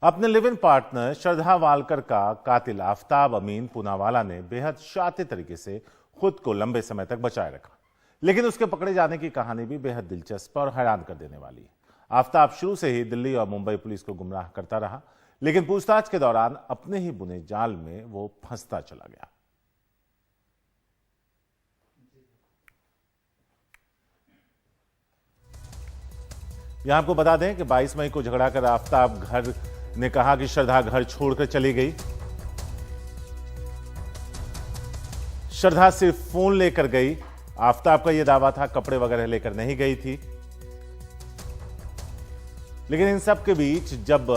अपने live in partner Shraddha Walker का कातिल आफताब अमीन पूनावाला ने बेहद शातिर तरीके से खुद को लंबे समय तक बचाए रखा, लेकिन उसके पकड़े जाने की कहानी भी बेहद दिलचस्प और हैरान कर देने वाली है। आफताब शुरू से ही दिल्ली और मुंबई पुलिस को गुमराह करता रहा, लेकिन पूछताछ के दौरान अपने ही बुने जाल में वो फंसता चला गया। यहां आपको बता दें कि 22 मई को झगड़ा कर आफताब घर ने कहा कि श्रद्धा घर छोड़कर चली गई। श्रद्धा सिर्फ फोन लेकर गई। आफताब का यह दावा था कपड़े वगैरह लेकर नहीं गई थी। लेकिन इन सब के बीच जब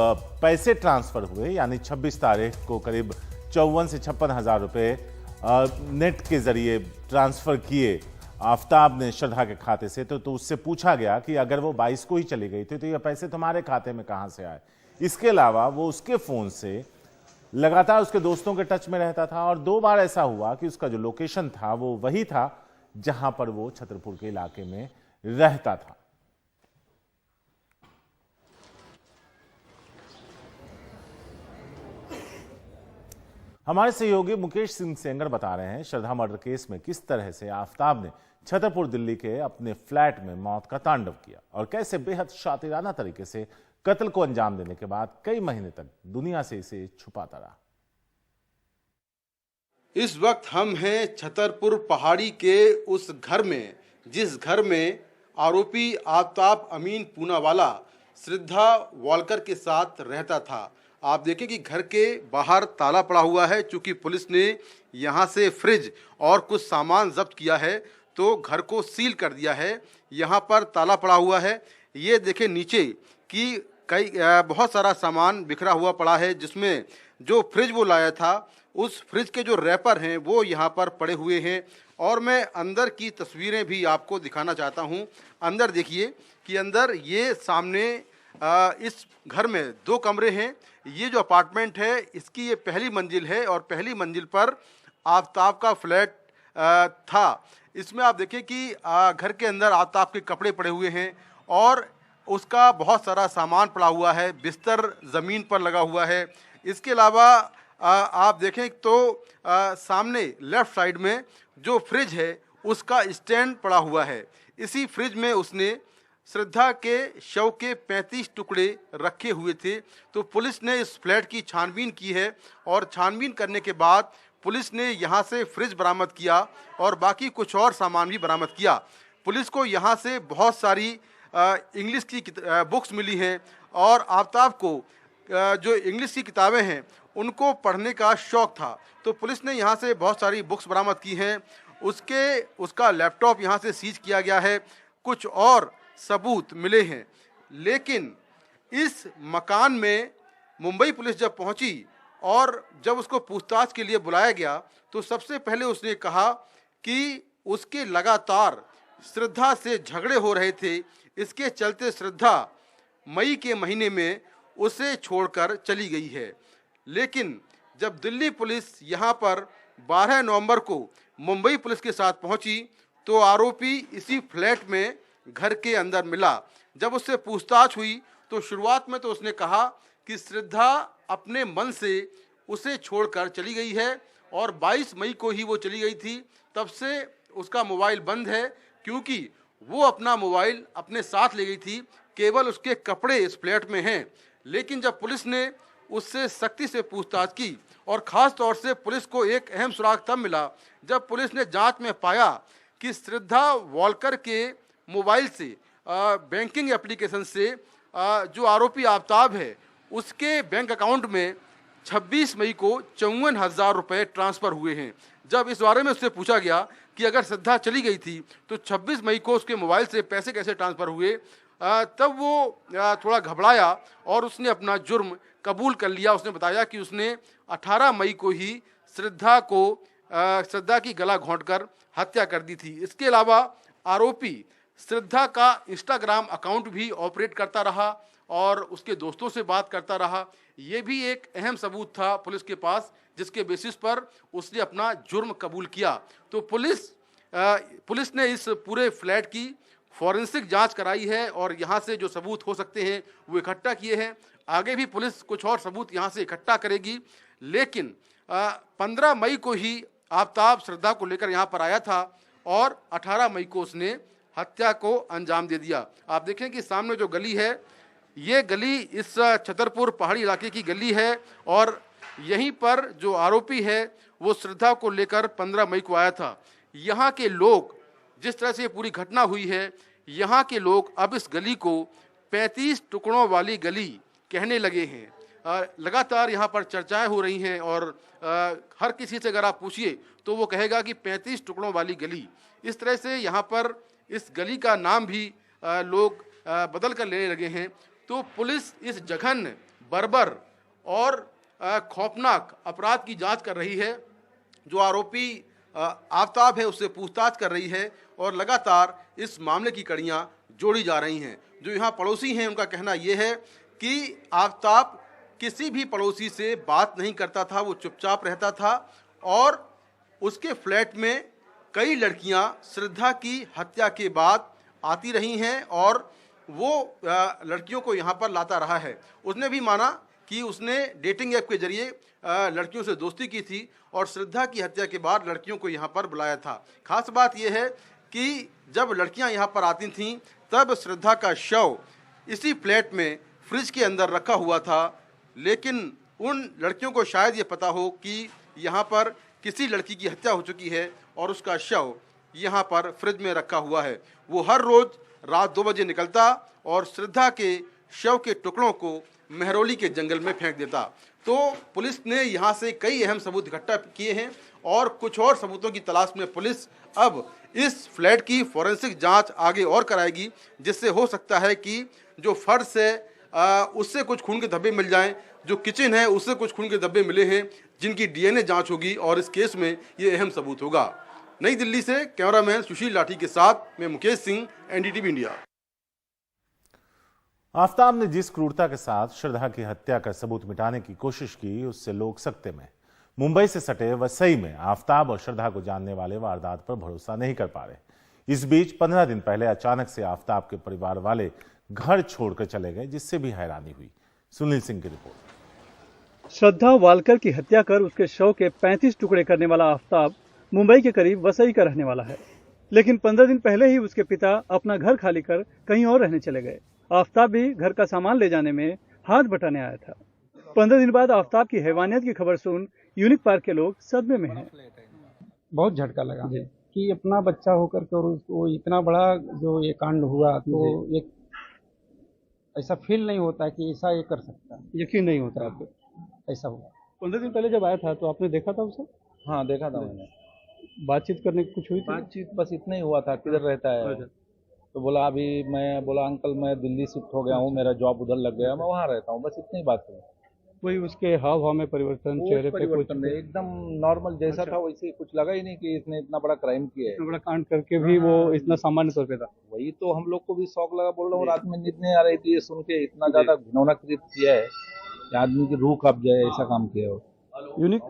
पैसे ट्रांसफर हुए, यानी 26 तारीख को करीब 54 से 56 हजार रुपए नेट के जरिए ट्रांसफर किए आफताब ने श्रद्धा के खाते से, तो उससे पूछा गया कि अगर वो 22 को ही चली गई थी तो ये पैसे तुम्हारे खाते में कहां से आए। इसके अलावा वो उसके फोन से लगातार उसके दोस्तों के टच में रहता था और 2 बार ऐसा हुआ कि उसका जो लोकेशन था वो वही था जहां पर वो छतरपुर के इलाके में रहता था। हमारे सहयोगी मुकेश सिंह सेंगर बता रहे हैं श्रद्धा मर्डर केस में किस तरह से आफताब ने छतरपुर दिल्ली के अपने फ्लैट में मौत का तांडव किया और कैसे बेहद शातिराना तरीके से कत्ल को अंजाम देने के बाद कई महीने तक दुनिया से इसे छुपाता रहा। इस वक्त हम हैं छतरपुर पहाड़ी के उस घर में जिस घर में आरोपी आफताब अमीन पूनावाला श्रद्धा वालकर के साथ रहता था। आप देखें कि घर के बाहर ताला पड़ा हुआ है। चूंकि पुलिस ने यहां से फ्रिज और कुछ सामान जब्त किया है तो घर को सील कर दिया है। यहां पर ताला पड़ा हुआ है। ये देखें नीचे कि बहुत सारा सामान बिखरा हुआ पड़ा है, जिसमें जो फ्रिज वो लाया था उस फ्रिज के जो रैपर हैं वो यहाँ पर पड़े हुए हैं। और मैं अंदर की तस्वीरें भी आपको दिखाना चाहता हूँ। अंदर देखिए कि अंदर ये सामने इस घर में 2 कमरे हैं। ये जो अपार्टमेंट है इसकी ये पहली मंजिल है और पहली मंजिल पर आफताब का फ्लैट था। इसमें आप देखें कि घर के अंदर आफताब के कपड़े पड़े हुए हैं और उसका बहुत सारा सामान पड़ा हुआ है। बिस्तर ज़मीन पर लगा हुआ है। इसके अलावा आप देखें तो सामने लेफ्ट साइड में जो फ्रिज है उसका स्टैंड पड़ा हुआ है। इसी फ्रिज में उसने श्रद्धा के शव के 35 टुकड़े रखे हुए थे। तो पुलिस ने इस फ्लैट की छानबीन की है और छानबीन करने के बाद पुलिस ने यहाँ से फ्रिज बरामद किया और बाकी कुछ और सामान भी बरामद किया। पुलिस को यहाँ से बहुत सारी इंग्लिश की बुक्स मिली हैं और आफताब को जो इंग्लिश की किताबें हैं उनको पढ़ने का शौक़ था। तो पुलिस ने यहाँ से बहुत सारी बुक्स बरामद की हैं। उसका लैपटॉप यहाँ से सीज किया गया है। कुछ और सबूत मिले हैं। लेकिन इस मकान में मुंबई पुलिस जब पहुंची और जब उसको पूछताछ के लिए बुलाया गया तो सबसे पहले उसने कहा कि उसके लगातार श्रद्धा से झगड़े हो रहे थे। इसके चलते श्रद्धा मई के महीने में उसे छोड़कर चली गई है। लेकिन जब दिल्ली पुलिस यहाँ पर 12 नवंबर को मुंबई पुलिस के साथ पहुंची तो आरोपी इसी फ्लैट में घर के अंदर मिला। जब उससे पूछताछ हुई तो शुरुआत में तो उसने कहा कि श्रद्धा अपने मन से उसे छोड़कर चली गई है और 22 मई को ही वो चली गई थी। तब से उसका मोबाइल बंद है क्योंकि वो अपना मोबाइल अपने साथ ले गई थी। केवल उसके कपड़े इस फ्लैट में हैं। लेकिन जब पुलिस ने उससे सख्ती से पूछताछ की और ख़ास तौर से पुलिस को एक अहम सुराग तब मिला जब पुलिस ने जांच में पाया कि श्रद्धा वालकर के मोबाइल से बैंकिंग एप्लीकेशन से जो आरोपी आफताब है उसके बैंक अकाउंट में 26 मई को 54,000 रुपये ट्रांसफ़र हुए हैं। जब इस बारे में उससे पूछा गया कि अगर श्रद्धा चली गई थी तो 26 मई को उसके मोबाइल से पैसे कैसे ट्रांसफ़र हुए, तब वो थोड़ा घबराया और उसने अपना जुर्म कबूल कर लिया। उसने बताया कि उसने 18 मई को ही श्रद्धा की गला घोंटकर हत्या कर दी थी। इसके अलावा आरोपी श्रद्धा का इंस्टाग्राम अकाउंट भी ऑपरेट करता रहा और उसके दोस्तों से बात करता रहा। ये भी एक अहम सबूत था पुलिस के पास जिसके बेसिस पर उसने अपना जुर्म कबूल किया। तो पुलिस ने इस पूरे फ्लैट की फॉरेंसिक जांच कराई है और यहाँ से जो सबूत हो सकते हैं वो इकट्ठा किए हैं। आगे भी पुलिस कुछ और सबूत यहाँ से इकट्ठा करेगी, लेकिन 15 मई को ही आफताब श्रद्धा को लेकर यहाँ पर आया था और 18 मई को उसने हत्या को अंजाम दे दिया। आप देखें कि सामने जो गली है, ये गली इस छतरपुर पहाड़ी इलाके की गली है और यहीं पर जो आरोपी है वो श्रद्धा को लेकर 15 मई को आया था। यहाँ के लोग, जिस तरह से ये पूरी घटना हुई है, यहाँ के लोग अब इस गली को 35 टुकड़ों वाली गली कहने लगे हैं। लगातार यहाँ पर चर्चाएं हो रही हैं और हर किसी से अगर आप पूछिए तो वो कहेगा कि 35 टुकड़ों वाली गली। इस तरह से यहाँ पर इस गली का नाम भी लोग बदल कर लेने लगे हैं। तो पुलिस इस जघन्य, बर्बर और खौफनाक अपराध की जांच कर रही है। जो आरोपी आफताब है उससे पूछताछ कर रही है और लगातार इस मामले की कड़ियां जोड़ी जा रही हैं। जो यहाँ पड़ोसी हैं उनका कहना यह है कि आफताब किसी भी पड़ोसी से बात नहीं करता था, वो चुपचाप रहता था और उसके फ्लैट में कई लड़कियां श्रद्धा की हत्या के बाद आती रही हैं और वो लड़कियों को यहाँ पर लाता रहा है। उसने भी माना कि उसने डेटिंग ऐप के जरिए लड़कियों से दोस्ती की थी और श्रद्धा की हत्या के बाद लड़कियों को यहाँ पर बुलाया था। खास बात यह है कि जब लड़कियाँ यहाँ पर आती थीं तब श्रद्धा का शव इसी फ्लैट में फ्रिज के अंदर रखा हुआ था, लेकिन उन लड़कियों को शायद ये पता हो कि यहाँ पर किसी लड़की की हत्या हो चुकी है और उसका शव यहाँ पर फ्रिज में रखा हुआ है। वो हर रोज़ रात 2 बजे निकलता और श्रद्धा के शव के टुकड़ों को मेहरौली के जंगल में फेंक देता। तो पुलिस ने यहाँ से कई अहम सबूत इकट्ठा किए हैं और कुछ और सबूतों की तलाश में पुलिस अब इस फ्लैट की फॉरेंसिक जांच आगे और कराएगी, जिससे हो सकता है कि जो फर्श है उससे कुछ खून के धब्बे मिल जाएं, जो किचन है उससे कुछ खून के धब्बे मिले हैं, जिनकी डीएनए जांच होगी और इस केस में ये अहम सबूत होगा। नई दिल्ली से कैमरामैन सुशील लाठी के साथ मैं मुकेश सिंह, एनडीटीवी इंडिया। आफताब ने जिस क्रूरता के साथ श्रद्धा की हत्या का सबूत मिटाने की कोशिश की, उससे लोग सकते में। मुंबई से सटे वसई में आफताब और श्रद्धा को जानने वाले वारदात पर भरोसा नहीं कर पा रहे। इस बीच 15 दिन पहले अचानक से आफताब के परिवार वाले घर छोड़कर चले गए, जिससे भी हैरानी हुई। सुनील सिंह की रिपोर्ट। श्रद्धा वालकर की हत्या कर उसके शव के 35 टुकड़े करने वाला आफताब मुंबई के करीब वसई का रहने वाला है, लेकिन 15 दिन पहले ही उसके पिता अपना घर खाली कर कहीं और रहने चले गए। आफताब भी घर का सामान ले जाने में हाथ बटाने आया था। 15 दिन बाद आफताब की हैवानियत की खबर सुन यूनिक पार्क के लोग सदमे में हैं। बहुत झटका लगा कि अपना बच्चा होकर के और उसको इतना बड़ा जो ये कांड हुआ, तो एक ऐसा फील नहीं होता कि ऐसा ये कर सकता। यकीन नहीं होता आपको ऐसा हुआ। 15 दिन पहले जब आया था तो आपने देखा था उसे? हाँ, देखा था मैंने। बातचीत करने की कुछ हुई थी? बातचीत बस इतना ही हुआ था, किधर रहता है। तो बोला अभी मैं बोला अंकल मैं दिल्ली शिफ्ट हो गया हूँ, मेरा जॉब उधर लग गया, मैं वहाँ रहता हूँ, बस इतनी बात हुई। वही उसके हाव भाव में परिवर्तन, चेहरे पे कुछ एकदम नॉर्मल जैसा था वैसे कुछ लगा ही नहीं कि इसने इतना बड़ा क्राइम किया है। इतना बड़ा कांड करके भी वो इतना सामान्य तौर पे था। वही तो हम लोग को भी शौक लगा, बोल रहा हूँ रात में नींद नहीं आ रही थी ये सुन के, इतना ज्यादा घिनौना कृत्य किया है कि आदमी की रूह कांप जाए, ऐसा काम किया है। यूनिक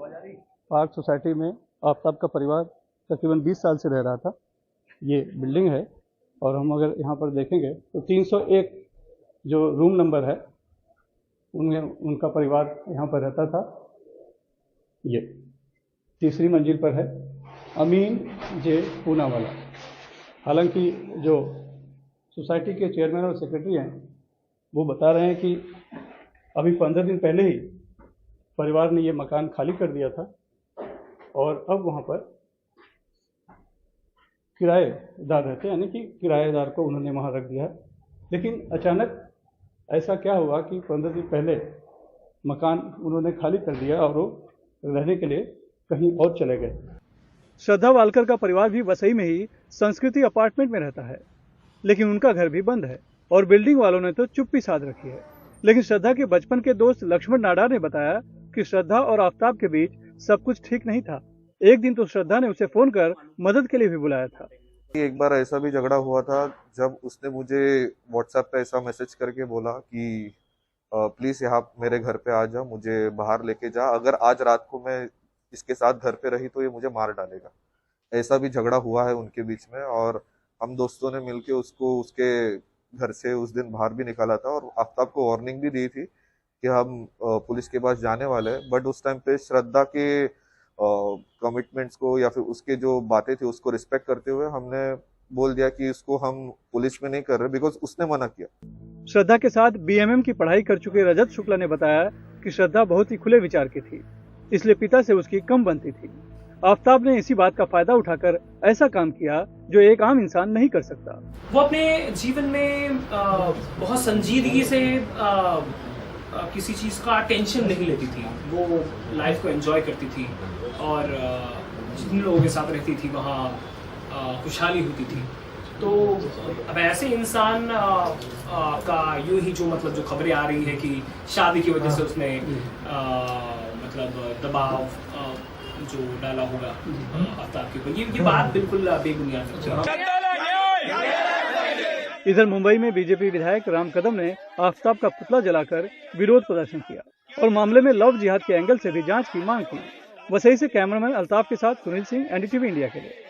पार्क सोसाइटी में आफताब का परिवार तकरीबन 20 साल से रह रहा था। ये बिल्डिंग है और हम अगर यहाँ पर देखेंगे तो 301 जो रूम नंबर है उनमें उनका परिवार यहाँ पर रहता था। ये तीसरी मंजिल पर है अमीन जे पूनावाला। हालांकि जो सोसाइटी के चेयरमैन और सेक्रेटरी हैं वो बता रहे हैं कि अभी 15 दिन पहले ही परिवार ने ये मकान खाली कर दिया था और अब वहाँ पर किराएदार रहते हैं, यानी कि किराएदार को उन्होंने वहाँ रख दिया है। लेकिन अचानक ऐसा क्या हुआ कि 15 दिन पहले मकान उन्होंने खाली कर दिया और वो रहने के लिए कहीं और चले गए। श्रद्धा वालकर का परिवार भी वसई में ही संस्कृति अपार्टमेंट में रहता है, लेकिन उनका घर भी बंद है और बिल्डिंग वालों ने तो चुप्पी साध रखी है। लेकिन श्रद्धा के बचपन के दोस्त लक्ष्मण नाडार ने बताया कि श्रद्धा और आफताब के बीच सब कुछ ठीक नहीं था। एक दिन तो श्रद्धा ने उसे फोन कर मदद के लिए भी बुलाया था। एक बार ऐसा भी झगड़ा हुआ था जब उसने मुझे व्हाट्सएप पे ऐसा मैसेज करके बोला कि प्लीज यहाँ मेरे घर पे आ जा, मुझे बाहर लेके जा, अगर आज रात को मैं इसके साथ घर पे रही तो ये मुझे मार डालेगा। ऐसा भी झगड़ा हुआ है उनके बीच में और हम दोस्तों ने मिलके उसको उसके घर से उस दिन बाहर भी निकाला था और आफताब को वार्निंग भी दी थी कि हम पुलिस के पास जाने वाले हैं, बट उस टाइम पे श्रद्धा के कमिटमेंट्स को या फिर उसके जो बातें थी उसको रिस्पेक्ट करते हुए हमने बोल दिया कि इसको हम पुलिस में नहीं कर रहे, बिकॉज उसने मना किया। श्रद्धा के साथ बीएमएम की पढ़ाई कर चुके रजत शुक्ला ने बताया कि श्रद्धा बहुत ही खुले विचार की थी, इसलिए पिता से उसकी कम बनती थी। आफ्ताब ने इसी बात का फायदा उठाकर ऐसा काम किया जो एक आम इंसान नहीं कर सकता। वो अपने जीवन में बहुत संजीदगी से किसी चीज़ का टेंशन नहीं लेती थी, वो लाइफ को एंजॉय करती थी और जिन लोगों के साथ रहती थी वहाँ खुशहाली होती थी। तो अब ऐसे इंसान का यूं ही जो मतलब जो खबरें आ रही है कि शादी की वजह से उसने मतलब दबाव जो डाला होगा आफ्ताब के ऊपर, ये बात बिल्कुल बेबुनियाद है। इधर मुंबई में बीजेपी विधायक राम कदम ने आफ्ताब का पुतला जलाकर विरोध प्रदर्शन किया और मामले में लव जिहाद के एंगल से भी जांच की मांग की। वसई से कैमरामैन अल्ताफ के साथ सुनील सिंह, एनडीटीवी इंडिया के लिए।